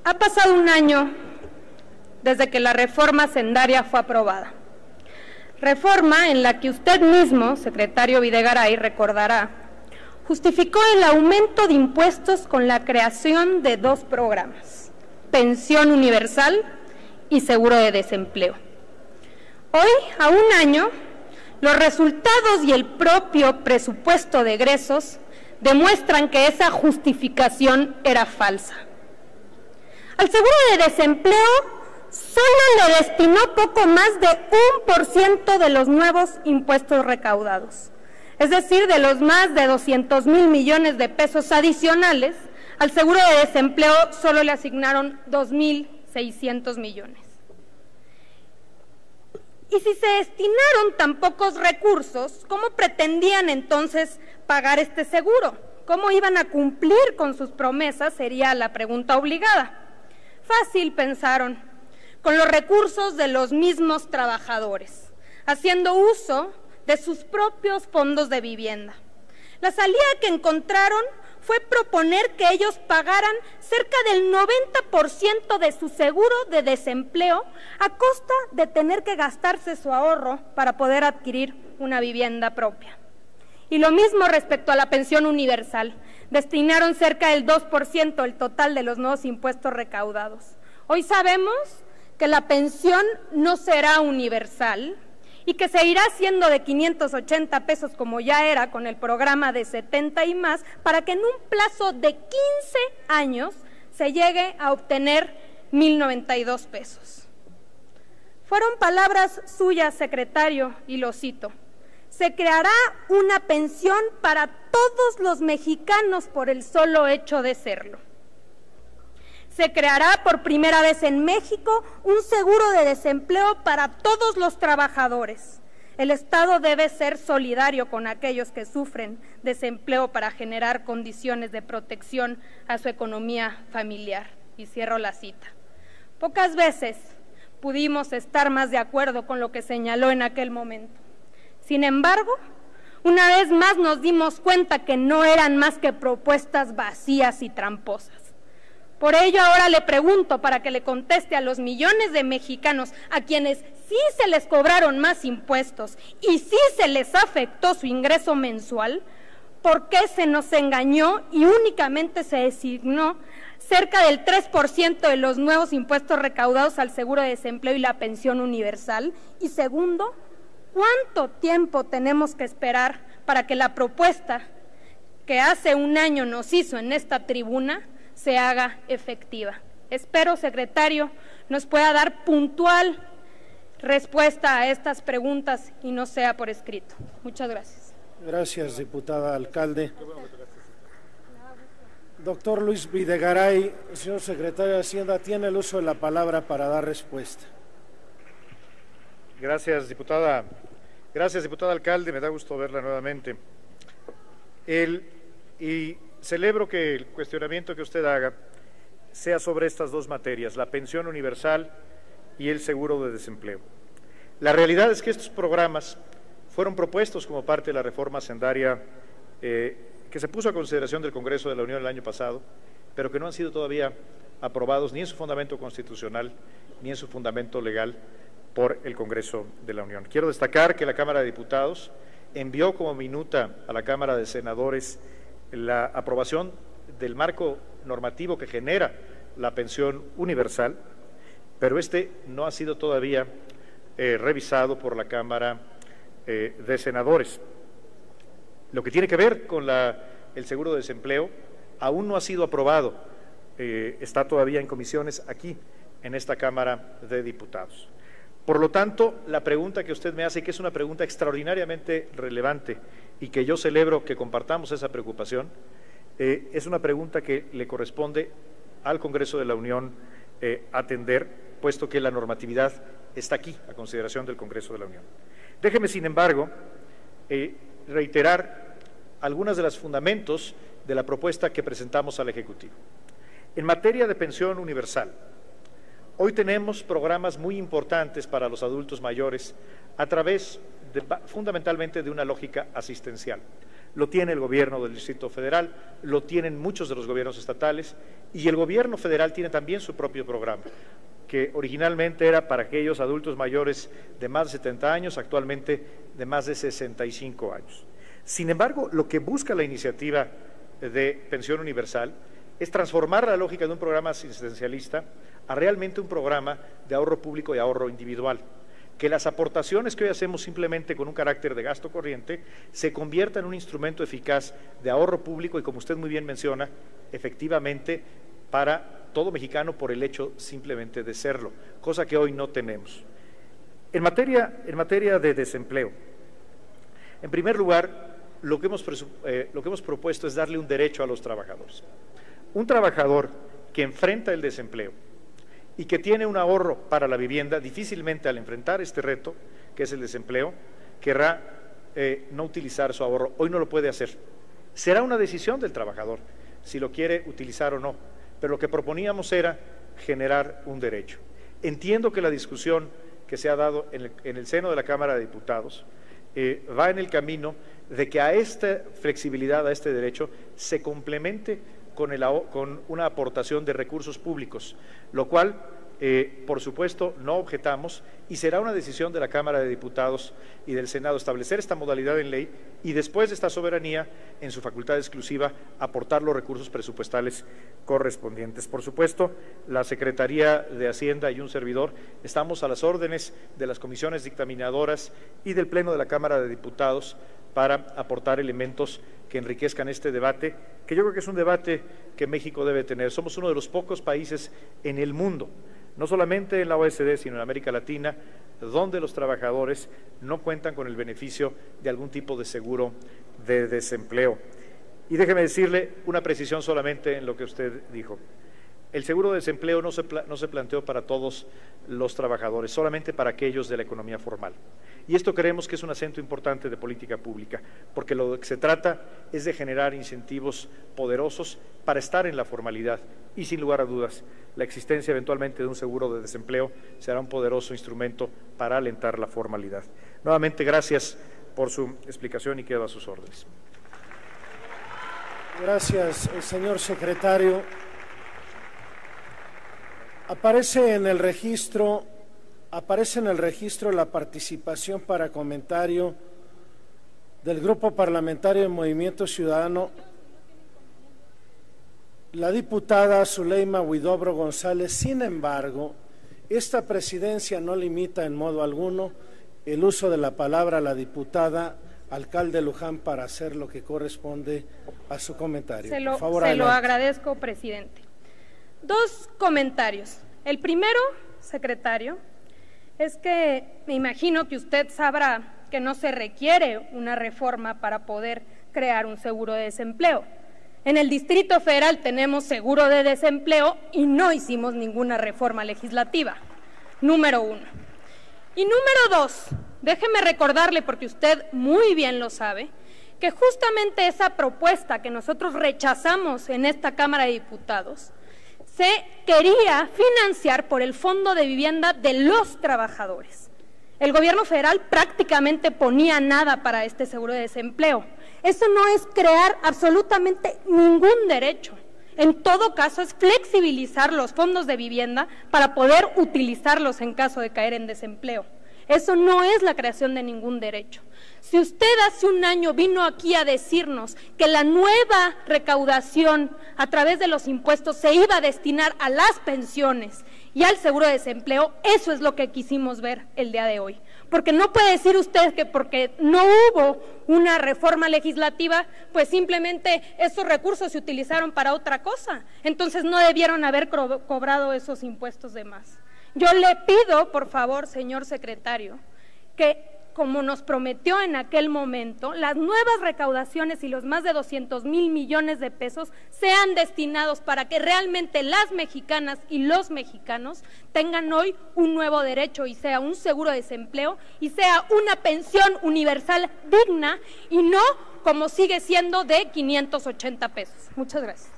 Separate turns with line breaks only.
Ha pasado un año desde que la reforma hacendaria fue aprobada. Reforma en la que usted mismo, secretario Videgaray, recordará, justificó el aumento de impuestos con la creación de dos programas, Pensión Universal y Seguro de Desempleo. Hoy, a un año, los resultados y el propio presupuesto de egresos demuestran que esa justificación era falsa. Al seguro de desempleo solo le destinó poco más de 1% de los nuevos impuestos recaudados. Es decir, de los más de 200,000 millones de pesos adicionales, al seguro de desempleo solo le asignaron 2,600 millones. Y si se destinaron tan pocos recursos, ¿cómo pretendían entonces pagar este seguro? ¿Cómo iban a cumplir con sus promesas? Sería la pregunta obligada. Fácil, pensaron, con los recursos de los mismos trabajadores, haciendo uso de sus propios fondos de vivienda. La salida que encontraron fue proponer que ellos pagaran cerca del 90% de su seguro de desempleo a costa de tener que gastarse su ahorro para poder adquirir una vivienda propia. Y lo mismo respecto a la pensión universal. Destinaron cerca del 2% del total de los nuevos impuestos recaudados. Hoy sabemos que la pensión no será universal y que seguirá siendo de 580 pesos como ya era con el programa de 70 y más, para que en un plazo de 15 años se llegue a obtener 1,092 pesos. Fueron palabras suyas, secretario, y lo cito: se creará una pensión para todos los mexicanos por el solo hecho de serlo. Se creará por primera vez en México un seguro de desempleo para todos los trabajadores. El Estado debe ser solidario con aquellos que sufren desempleo para generar condiciones de protección a su economía familiar. Y cierro la cita. Pocas veces pudimos estar más de acuerdo con lo que señaló en aquel momento. Sin embargo, una vez más nos dimos cuenta que no eran más que propuestas vacías y tramposas. Por ello, ahora le pregunto, para que le conteste a los millones de mexicanos a quienes sí se les cobraron más impuestos y sí se les afectó su ingreso mensual, ¿por qué se nos engañó y únicamente se designó cerca del 3% de los nuevos impuestos recaudados al seguro de desempleo y la pensión universal? Y segundo, ¿cuánto tiempo tenemos que esperar para que la propuesta que hace un año nos hizo en esta tribuna se haga efectiva? Espero, secretario, nos pueda dar puntual respuesta a estas preguntas y no sea por escrito. Muchas gracias.
Gracias, diputada alcalde. Doctor Luis Videgaray, señor secretario de Hacienda, tiene el uso de la palabra para dar respuesta.
Gracias, diputada. Gracias, diputada alcalde. Me da gusto verla nuevamente. Y celebro que el cuestionamiento que usted haga sea sobre estas dos materias, la pensión universal y el seguro de desempleo. La realidad es que estos programas fueron propuestos como parte de la reforma hacendaria que se puso a consideración del Congreso de la Unión el año pasado, pero que no han sido todavía aprobados ni en su fundamento constitucional ni en su fundamento legal por el Congreso de la Unión. Quiero destacar que la Cámara de Diputados envió como minuta a la Cámara de Senadores la aprobación del marco normativo que genera la pensión universal, pero este no ha sido todavía revisado por la Cámara de Senadores. Lo que tiene que ver con el seguro de desempleo aún no ha sido aprobado, está todavía en comisiones aquí, en esta Cámara de Diputados. Por lo tanto, la pregunta que usted me hace, que es una pregunta extraordinariamente relevante y que yo celebro que compartamos esa preocupación, es una pregunta que le corresponde al Congreso de la Unión atender, puesto que la normatividad está aquí, a consideración del Congreso de la Unión. Déjeme, sin embargo, reiterar algunos de los fundamentos de la propuesta que presentamos al Ejecutivo. En materia de pensión universal, hoy tenemos programas muy importantes para los adultos mayores a través fundamentalmente de una lógica asistencial. lo tiene el gobierno del Distrito Federal, lo tienen muchos de los gobiernos estatales, y el gobierno federal tiene también su propio programa, que originalmente era para aquellos adultos mayores de más de 70 años, actualmente de más de 65 años. Sin embargo, lo que busca la iniciativa de pensión universal es transformar la lógica de un programa asistencialista a realmente un programa de ahorro público y ahorro individual, que las aportaciones que hoy hacemos simplemente con un carácter de gasto corriente se convierta en un instrumento eficaz de ahorro público y, como usted muy bien menciona, efectivamente para todo mexicano por el hecho simplemente de serlo, cosa que hoy no tenemos. En materia de desempleo, en primer lugar, lo que hemos propuesto es darle un derecho a los trabajadores. Un trabajador que enfrenta el desempleo y que tiene un ahorro para la vivienda, difícilmente al enfrentar este reto, que es el desempleo, querrá no utilizar su ahorro. Hoy no lo puede hacer. Será una decisión del trabajador si lo quiere utilizar o no, pero lo que proponíamos era generar un derecho. Entiendo que la discusión que se ha dado en el seno de la Cámara de Diputados va en el camino de que a esta flexibilidad, a este derecho, se complemente con una aportación de recursos públicos, lo cual, por supuesto, no objetamos, y será una decisión de la Cámara de Diputados y del Senado establecer esta modalidad en ley y después de esta soberanía, en su facultad exclusiva, aportar los recursos presupuestales correspondientes. Por supuesto, la Secretaría de Hacienda y un servidor estamos a las órdenes de las comisiones dictaminadoras y del Pleno de la Cámara de Diputados para aportar elementos que enriquezcan este debate, que yo creo que es un debate que México debe tener. Somos uno de los pocos países en el mundo, no solamente en la OECD, sino en América Latina, donde los trabajadores no cuentan con el beneficio de algún tipo de seguro de desempleo. Y déjeme decirle una precisión solamente en lo que usted dijo. El seguro de desempleo no se planteó para todos los trabajadores, solamente para aquellos de la economía formal. Y esto creemos que es un acento importante de política pública, porque lo que se trata es de generar incentivos poderosos para estar en la formalidad y, sin lugar a dudas, la existencia eventualmente de un seguro de desempleo será un poderoso instrumento para alentar la formalidad. Nuevamente, gracias por su explicación y quedo a sus órdenes.
Gracias, señor secretario. Aparece en el registro la participación para comentario del Grupo Parlamentario de Movimiento Ciudadano, la diputada Zuleima Huidobro González. Sin embargo, esta presidencia no limita en modo alguno el uso de la palabra a la diputada alcalde Luján para hacer lo que corresponde a su comentario.
Se lo agradezco, presidente. Dos comentarios. El primero, secretario, es que me imagino que usted sabrá que no se requiere una reforma para poder crear un seguro de desempleo. En el Distrito Federal tenemos seguro de desempleo y no hicimos ninguna reforma legislativa, número uno. Y número dos, déjeme recordarle, porque usted muy bien lo sabe, que justamente esa propuesta que nosotros rechazamos en esta Cámara de Diputados se quería financiar por el Fondo de Vivienda de los trabajadores. El gobierno federal prácticamente ponía nada para este seguro de desempleo. Eso no es crear absolutamente ningún derecho. En todo caso, es flexibilizar los fondos de vivienda para poder utilizarlos en caso de caer en desempleo. Eso no es la creación de ningún derecho. Si usted hace un año vino aquí a decirnos que la nueva recaudación a través de los impuestos se iba a destinar a las pensiones y al seguro de desempleo, eso es lo que quisimos ver el día de hoy. Porque no puede decir usted que porque no hubo una reforma legislativa, pues simplemente esos recursos se utilizaron para otra cosa. Entonces no debieron haber cobrado esos impuestos de más. Yo le pido, por favor, señor secretario, que como nos prometió en aquel momento, las nuevas recaudaciones y los más de 200,000 millones de pesos sean destinados para que realmente las mexicanas y los mexicanos tengan hoy un nuevo derecho y sea un seguro de desempleo y sea una pensión universal digna y no como sigue siendo de 580 pesos. Muchas gracias.